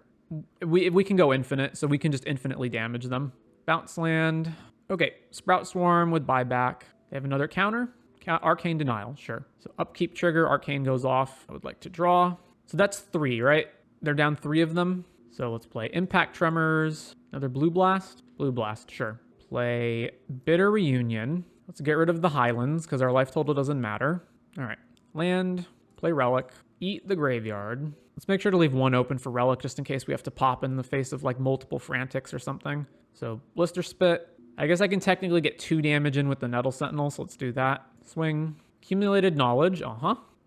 We can go infinite, so we can just infinitely damage them. Bounce land. Okay, Sprout Swarm with buyback. They have another counter. Arcane Denial, sure. So upkeep trigger, Arcane goes off. I would like to draw. So that's 3, right? They're down 3 of them. So let's play Impact Tremors. Another Blue Blast. Blue Blast, sure. Play Bitter Reunion. Let's get rid of the Highlands because our life total doesn't matter. All right. Land. Play Relic. Eat the Graveyard. Let's make sure to leave 1 open for Relic just in case we have to pop in the face of like multiple Frantics or something. So Blister Spit. I guess I can technically get 2 damage in with the Nettle Sentinel, so let's do that. Swing. Accumulated Knowledge.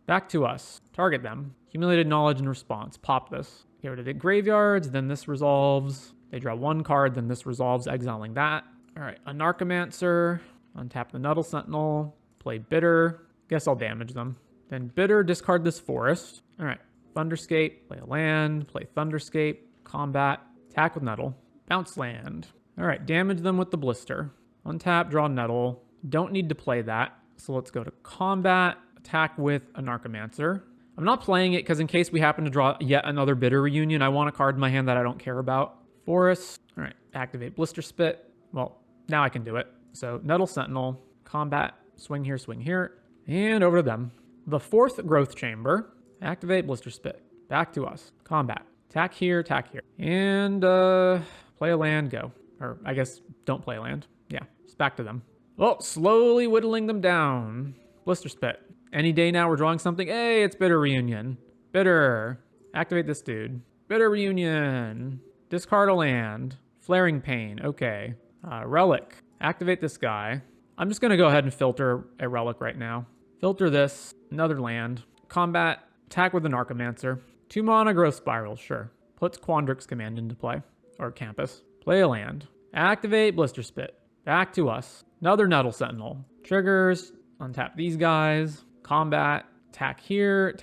Back to us. Target them. Accumulated Knowledge in response. Pop this. Get rid of the graveyards, then this resolves. They draw 1 card, then this resolves, exiling that. All right, a Narcomancer. Untap the Nuddle Sentinel. Play Bitter. Guess I'll damage them. Then Bitter, discard this Forest. All right, Thunderscape. Play a land. Play Thunderscape. Combat. Attack with Nettle. Bounce land. All right, damage them with the Blister. Untap, draw Nettle. Don't need to play that. So let's go to combat. Attack with a Narcomancer. I'm not playing it because in case we happen to draw yet another Bitter Reunion, I want a card in my hand that I don't care about. Forest. All right, activate Blister Spit. Well, now I can do it. So Nettle Sentinel, combat, swing here, and over to them. The 4th Growth Chamber. Activate Blister Spit. Back to us. Combat. Attack here, and play a land, go. Or I guess don't play a land. Yeah, it's back to them. Well, slowly whittling them down. Blister Spit. Any day now we're drawing something. Hey, it's Bitter Reunion. Bitter. Activate this dude. Bitter Reunion. Discard a land. Flaring Pain. Okay. Relic. Activate this guy. I'm just going to go ahead and filter a Relic right now. Filter this. Another land. Combat. Attack with the Narcomancer. 2 mana Growth Spiral. Sure. Puts Quandrix Command into play. Or Campus. Play a land. Activate Blister Spit. Back to us. Another Nettle Sentinel. Triggers. Untap these guys. Combat. Attack here.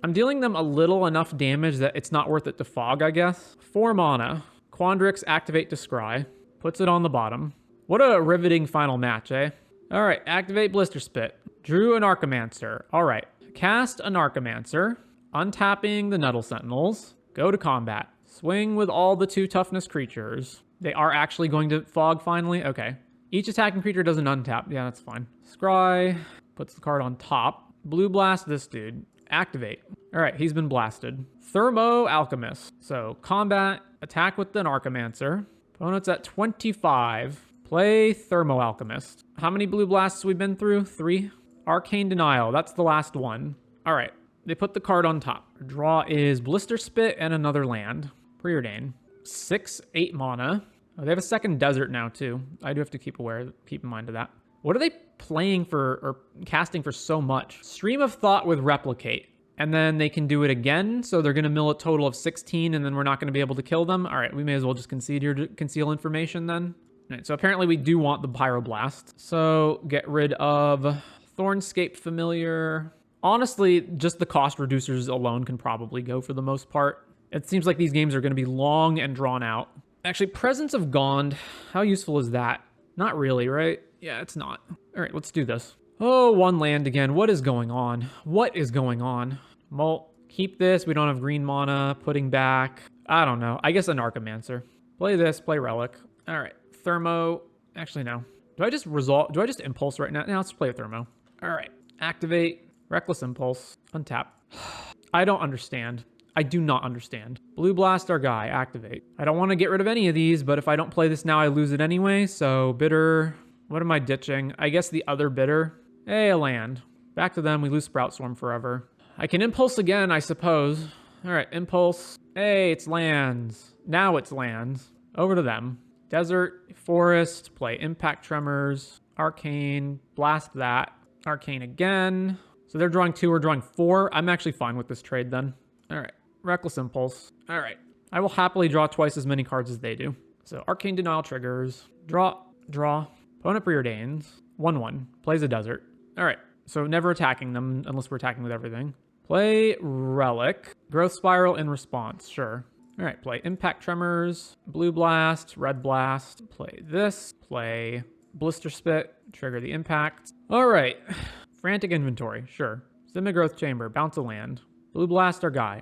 I'm dealing them a little enough damage that it's not worth it to fog, I guess. 4 mana. Quandrix, activate Descry. Puts it on the bottom. What a riveting final match, eh? All right, activate Blister Spit. Drew an Narcomancer. All right, cast a Narcomancer. Untapping the Nettle Sentinels. Go to combat. Swing with all the 2 toughness creatures. They are actually going to fog finally? Okay. Each attacking creature doesn't untap. Yeah, that's fine. Scry. Puts the card on top. Blue Blast this dude. Activate. All right, he's been blasted. Thermo Alchemist. So combat, attack with the Narcomancer. Opponent's at 25. Play Thermo Alchemist. How many Blue Blasts we've been through? 3. Arcane Denial. That's the last one. All right, they put the card on top. Draw is Blister Spit and another land. Preordain. 6, 8 mana. Oh, they have a second desert now too. I do have to keep in mind of that. What are they playing for or casting for so much? Stream of Thought with Replicate. And then they can do it again. So they're going to mill a total of 16 and then we're not going to be able to kill them. All right, we may as well just concede your conceal information then. Right, so apparently we do want the Pyroblast. So get rid of Thornscape Familiar. Honestly, just the cost reducers alone can probably go for the most part. It seems like these games are going to be long and drawn out. Actually, Presence of Gond, how useful is that? Not really, right? Yeah, it's not. All right, let's do this. Oh, one land again. What is going on? What is going on? Molt, keep this. We don't have green mana. Putting back. I don't know. I guess an Archimancer. Play this, play Relic. All right, Thermo. Actually, no. Do I just Impulse right now? No, let's play a Thermo. All right, activate, Reckless Impulse, untap. I don't understand. I do not understand. Blue Blast our guy, activate. I don't want to get rid of any of these, but if I don't play this now, I lose it anyway. So Bitter, what am I ditching? I guess the other Bitter. Hey, a land. Back to them, we lose Sprout Swarm forever. I can Impulse again, I suppose. All right, Impulse. Hey, it's lands. Now it's lands. Over to them. Desert, Forest, play Impact Tremors, Arcane, blast that. Arcane again. So they're drawing 2, we're drawing 4. I'm actually fine with this trade then. All right. Reckless Impulse. All right. I will happily draw twice as many cards as they do. So Arcane Denial triggers. Draw. Opponent preordains. 1/1. Plays a desert. All right. So never attacking them unless we're attacking with everything. Play Relic. Growth Spiral in response. Sure. All right. Play Impact Tremors. Blue Blast. Red Blast. Play this. Play Blister Spit. Trigger the impact. All right. Frantic Inventory. Sure. Simigrowth Chamber. Bounce a land. Blue Blast our guy.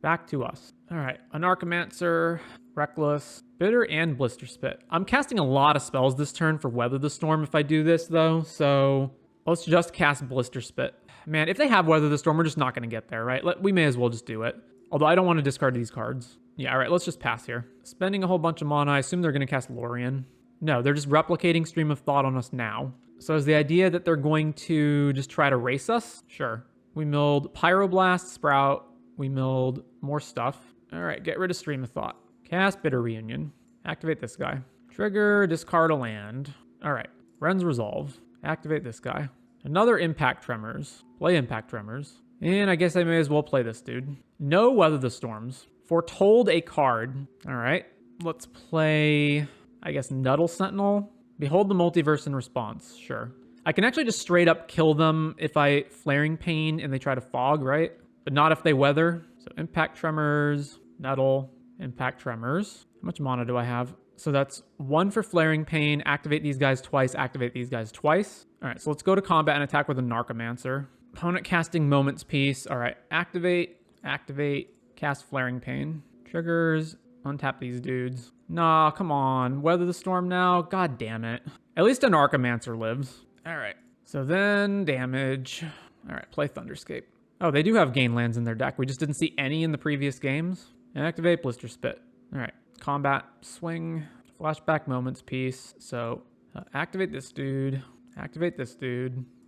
Back to us. All right. An Archimancer, Reckless, Bitter, and Blister Spit. I'm casting a lot of spells this turn for Weather the Storm if I do this, though. So let's just cast Blister Spit. Man, if they have Weather the Storm, we're just not going to get there, right? We may as well just do it. Although I don't want to discard these cards. Yeah, all right. Let's just pass here. Spending a whole bunch of mana. I assume they're going to cast Lorien. No, they're just replicating Stream of Thought on us now. So is the idea that they're going to just try to race us? Sure. We milled Pyroblast, Sprout. We milled more stuff. All right, get rid of Stream of Thought. Cast Bitter Reunion. Activate this guy. Trigger, discard a land. All right, Ren's Resolve. Activate this guy. Another Impact Tremors. Play Impact Tremors. And I guess I may as well play this dude. No Weather the Storms. Foretold a card. All right, let's play, I guess, Nuddle Sentinel. Behold the Multiverse in response. Sure. I can actually just straight up kill them if I Flaring Pain and they try to Fog, right? But not if they Weather. So Impact Tremors, Nuddle, Impact Tremors. How much mana do I have? So that's 1 for Flaring Pain. Activate these guys twice. Activate these guys twice. All right, so let's go to combat and attack with a Narcomancer. Opponent casting Moment's Peace. All right, activate, cast Flaring Pain. Triggers, untap these dudes. Nah, come on. Weather the Storm now? God damn it. At least an Archimancer lives. All right, so then damage. All right, play Thunderscape. Oh, they do have gain lands in their deck. We just didn't see any in the previous games. And activate Blister Spit. All right, combat, swing, flashback Moment's Peace. So activate this dude,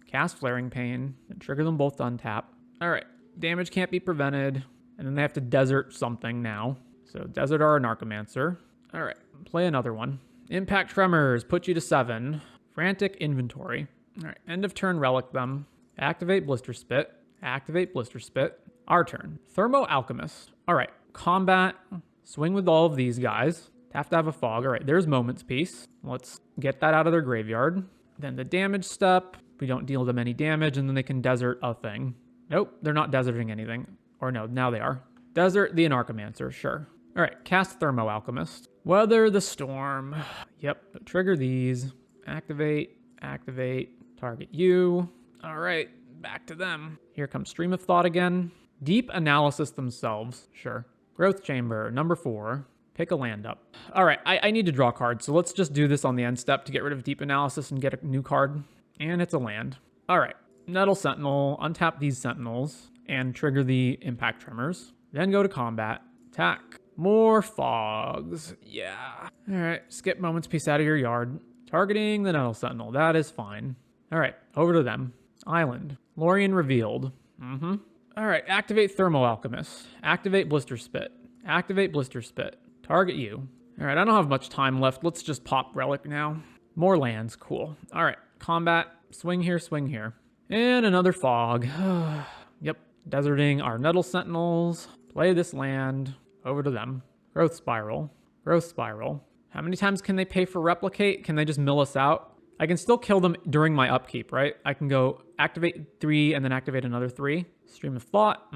cast Flaring Pain, and trigger them both to untap. All right, damage can't be prevented. And then they have to desert something now. So desert our Narcomancer. All right, play another one. Impact Tremors, put you to 7. Frantic Inventory. All right, end of turn Relic them. Activate Blister Spit. Our turn. Thermo Alchemist. All right, combat. Swing with all of these guys. Have to have a Fog. All right, there's Moment's Peace. Let's get that out of their graveyard. Then the damage step. We don't deal them any damage, and then they can desert a thing. Nope, they're not deserting anything. Or no, now they are. Desert the Anarchomancer, sure. All right, cast Thermo Alchemist. Weather the Storm. Yep, trigger these. Activate, target you. All right, back to them. Here comes Stream of Thought again. Deep Analysis themselves, sure. Growth Chamber, number 4. Pick a land up. All right, I need to draw cards, so let's just do this on the end step to get rid of Deep Analysis and get a new card. And it's a land. All right, Nuddle Sentinel, untap these Sentinels, and trigger the Impact Tremors. Then go to combat. Attack. More Fogs. Yeah. All right, skip Moment's Peace out of your yard. Targeting the Nuddle Sentinel. That is fine. All right, over to them. Island. Lorien revealed. All right, activate Thermo Alchemist. Activate Blister Spit. Target you. All right, I don't have much time left. Let's just pop Relic now. More lands. Cool. All right, combat. Swing here. And another Fog. Yep. Deserting our Nuddle Sentinels. Play this land. Over to them. Growth Spiral. How many times can they pay for replicate? Can they just mill us out? I can still kill them during my upkeep, right? I can go activate 3 and then activate another 3. Stream of thought.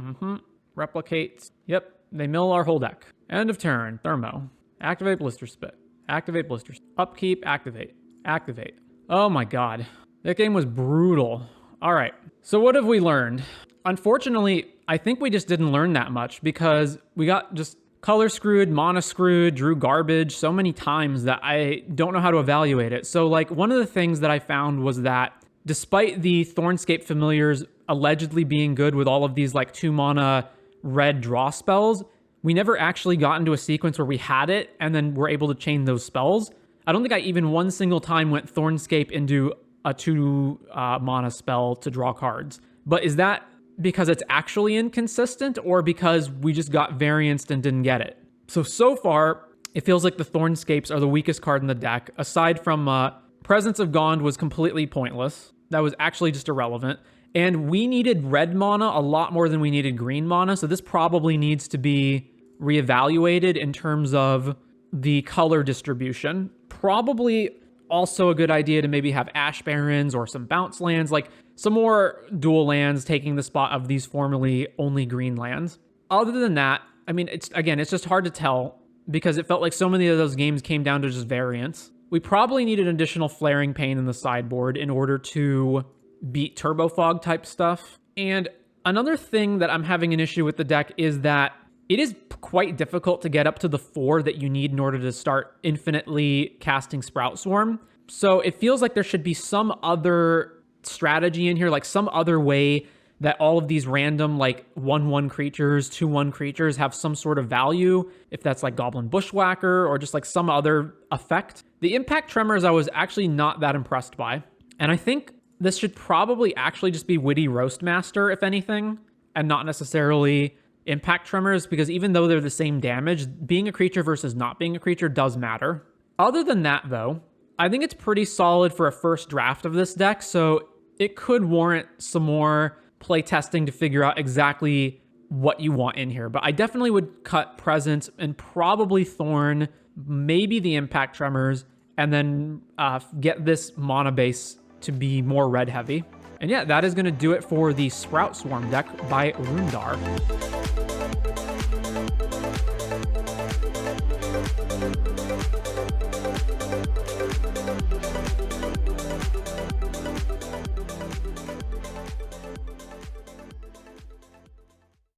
Replicate. Yep, they mill our whole deck. End of turn. Thermo. Activate Blister Spit. Activate Blister Spit. Upkeep. Activate. Activate. Oh my god. That game was brutal. All right. So what have we learned? Unfortunately, I think we just didn't learn that much because we got just color screwed, mana screwed, drew garbage so many times that I don't know how to evaluate it. So like one of the things that I found was that despite the Thornscape Familiars allegedly being good with all of these like 2 mana red draw spells, we never actually got into a sequence where we had it and then were able to chain those spells. I don't think I even one single time went Thornscape into a 2 mana spell to draw cards. But is that because it's actually inconsistent or because we just got varianced and didn't get it? So far, it feels like the Thornscapes are the weakest card in the deck. Aside from Presence of Gond was completely pointless. That was actually just irrelevant. And we needed red mana a lot more than we needed green mana. So this probably needs to be reevaluated in terms of the color distribution. Probably also a good idea to maybe have Ash Barrens or some bounce lands, like some more dual lands taking the spot of these formerly only green lands. Other than that, I mean, it's just hard to tell because it felt like so many of those games came down to just variance. We probably need an additional Flaring Pain in the sideboard in order to beat Turbo Fog type stuff. And another thing that I'm having an issue with the deck is that it is quite difficult to get up to the 4 that you need in order to start infinitely casting Sprout Swarm. So it feels like there should be some other strategy in here, like some other way that all of these random like 1/1 creatures, 2/1 creatures have some sort of value, if that's like Goblin Bushwhacker or just like some other effect. The Impact Tremors I was actually not that impressed by. And I think this should probably actually just be Witty Roastmaster, if anything, and not necessarily Impact Tremors, because even though they're the same damage, being a creature versus not being a creature does matter. Other than that, though, I think it's pretty solid for a first draft of this deck, so it could warrant some more play testing to figure out exactly what you want in here. But I definitely would cut Presence and probably Thorn, maybe the Impact Tremors, and then get this mana base to be more red heavy. And yeah, that is going to do it for the Sprout Swarm deck by Roondar.